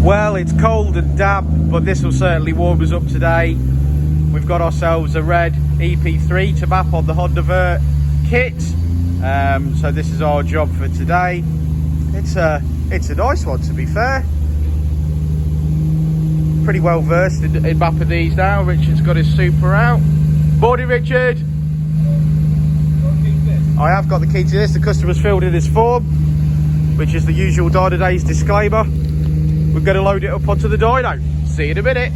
Well, it's cold and damp, but this will certainly warm us up today. We've got ourselves a red EP3 to map on the Honda Vert kit. So this is our job for today. It's a nice one, to be fair. Pretty well versed in mapping these now. Richard's got his super out. Morning, Richard. I have got the key to this. The customer's filled in his form, which is the usual Dynodaze disclaimer. We're going to load it up onto the dyno. See you in a minute.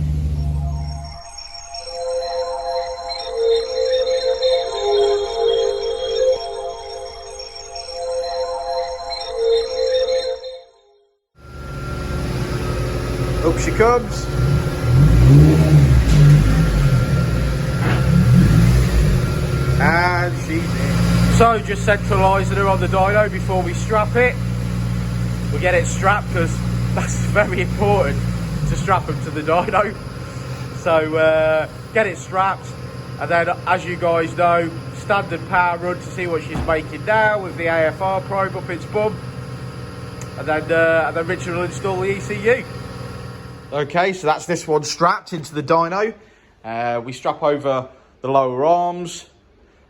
Up she comes. And she's in. So just centralising her on the dyno before we strap it. We get it strapped because that's very important to strap them to the dyno. So get it strapped, and then, as you guys know, standard power run to see what she's making now with the AFR probe up its bum, and then Richard will install the ECU. Okay, so that's this one strapped into the dyno. We strap over the lower arms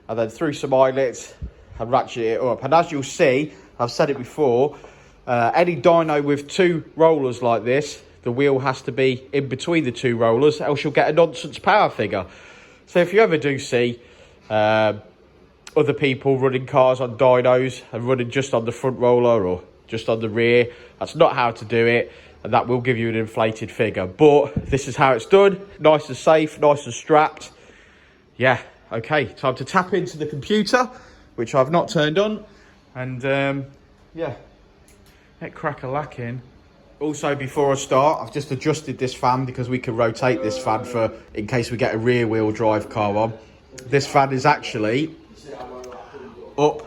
and then through some eyelets and ratchet it up. And as you'll see, I've said it before, any dyno with two rollers like this, the wheel has to be in between the two rollers, else you'll get a nonsense power figure. So if you ever do see other people running cars on dynos and running just on the front roller or just on the rear, that's not how to do it, and that will give you an inflated figure. But this is how it's done, nice and safe, nice and strapped. Yeah, okay, time to tap into the computer, which I've not turned on, and yeah, let crack-a-lacking. Also, before I start, I've just adjusted this fan because we can rotate this fan for in case we get a rear wheel drive car on. This fan is actually up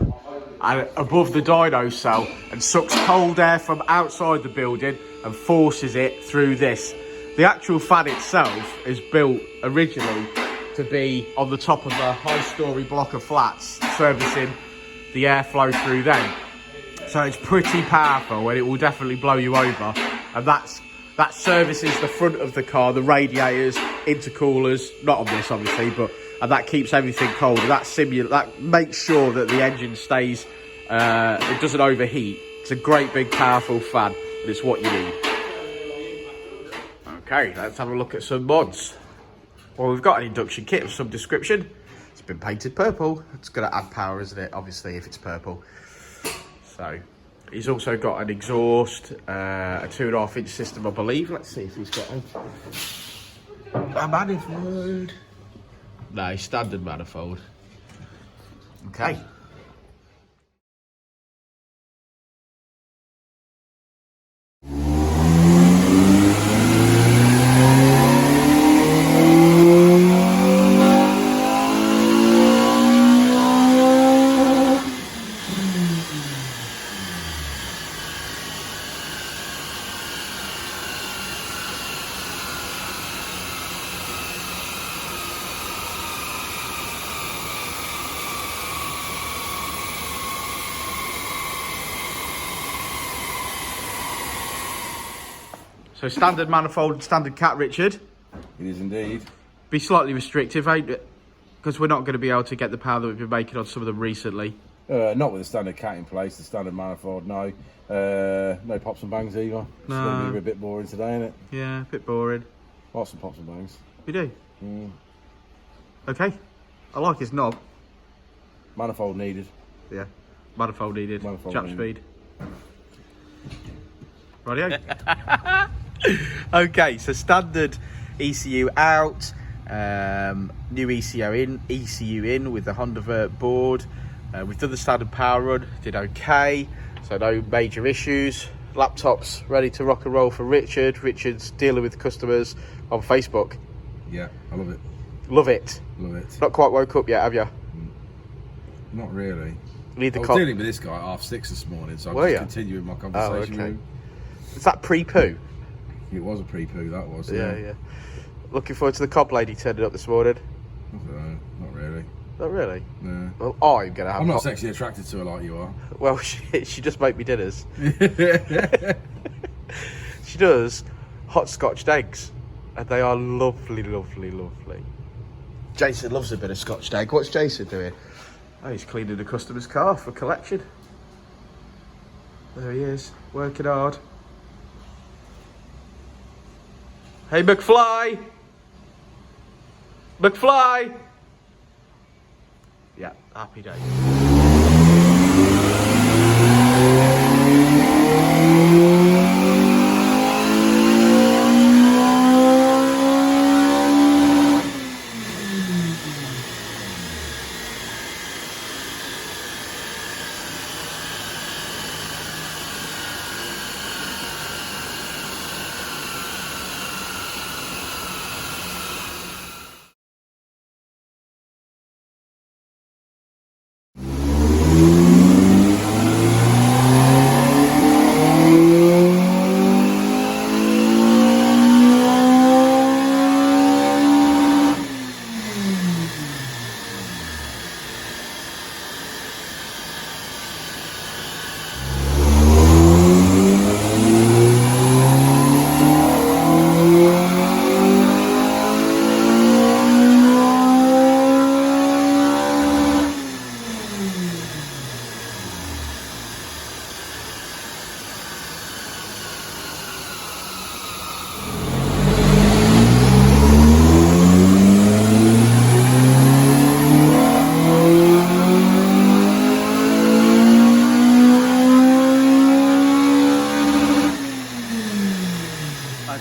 and above the dyno cell and sucks cold air from outside the building and forces it through this. The actual fan itself is built originally to be on the top of a high-storey block of flats, servicing the airflow through them. So it's pretty powerful and it will definitely blow you over. And that services the front of the car, the radiators, intercoolers, not on this obviously, and that keeps everything cold. That makes sure that the engine stays, it doesn't overheat. It's a great big powerful fan and it's what you need. Okay, let's have a look at some mods. Well, we've got an induction kit of some description. It's been painted purple. It's going to add power, isn't it? Obviously, if it's purple. So, he's also got an exhaust, a 2.5-inch system, I believe. Let's see if he's got a manifold. No, standard manifold. Okay. So standard manifold and standard cat, Richard. It is indeed. Be slightly restrictive, ain't it? Because we're not going to be able to get the power that we've been making on some of them recently. Not with the standard cat in place, the standard manifold, no. No pops and bangs either. No. It's going to be a bit boring today, isn't it? Yeah, a bit boring. Lots of pops and bangs. We do? Okay. I like his knob. Manifold needed. Yeah. Manifold needed. Manifold Chap needed. speed. Rightio. Okay, so standard ECU out, new ECU in with the Honda Vert board. We've done the standard power run, did okay, so no major issues. Laptop's ready to rock and roll for Richard. Richard's dealing with customers on Facebook. Yeah, I love it. Love it. Love it. Not quite woke up yet, have you? Not really. Need the I was dealing with this guy at 6:30 this morning, so I'm just continuing my conversation with him. Is that pre-poo? It was a pre-poo, that was. Yeah. Looking forward to the cob lady turning up this morning. I don't know, not really. Not really? No. Well, I'm going to have... I'm not sexually attracted to her like you are. Well, she just make me dinners. She does, hot scotched eggs, and they are lovely, lovely, lovely. Jason loves a bit of scotched egg. What's Jason doing? Oh, he's cleaning the customer's car for collection. There he is, working hard. Hey, McFly! McFly! Yeah, happy day.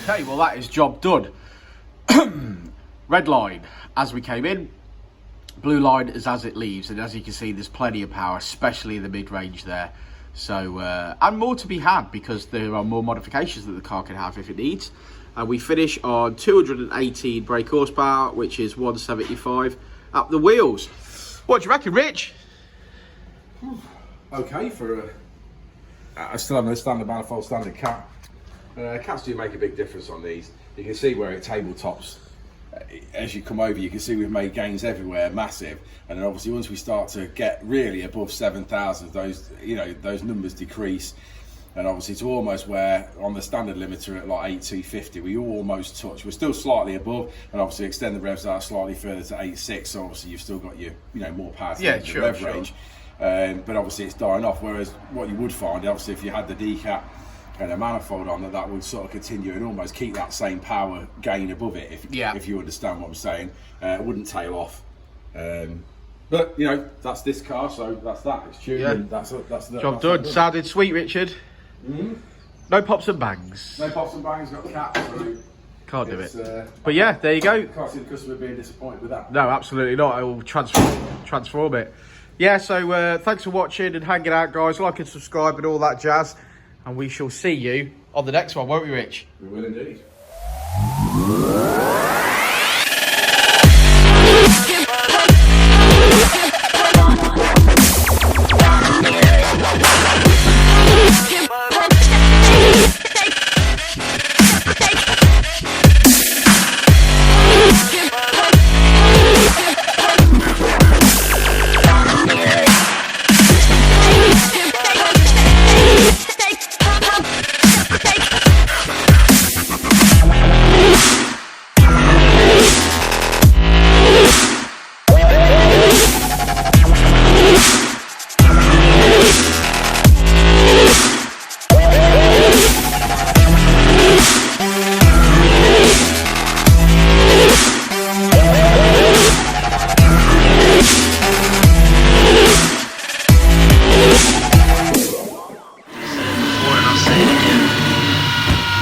Okay, well that is job done. Red line as we came in, blue line is as it leaves, and as you can see there's plenty of power, especially in the mid-range there. So and more to be had because there are more modifications that the car can have if it needs. We finish on 218 brake horsepower, which is 175 up the wheels. What do you reckon, Rich? Okay for I still have no standard manifold, standard cat. Cats do make a big difference on these. You can see where it tabletops. As you come over, you can see we've made gains everywhere, massive. And then obviously once we start to get really above 7,000, those those numbers decrease. And obviously to almost where on the standard limiter at like 8,250, we almost touch. We're still slightly above, and obviously extend the revs out slightly further to 8.6. So obviously you've still got your more power to the rev range. But obviously it's dying off. Whereas what you would find, obviously, if you had the decat and a manifold on that would sort of continue and almost keep that same power gain above it, if you understand what I'm saying. It wouldn't tail off. But that's this car, so that's that. It's tuned. Yeah. And that's job done. Sounded sweet, Richard. Mm-hmm. No pops and bangs. No pops and bangs. Got cats. So can't do it. But yeah, there you go. Can't see the customer being disappointed with that. No, absolutely not. I will transform it. Yeah. So thanks for watching and hanging out, guys. Like and subscribe and all that jazz. And we shall see you on the next one, won't we, Rich? We will indeed.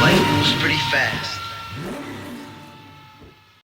Life moves pretty fast.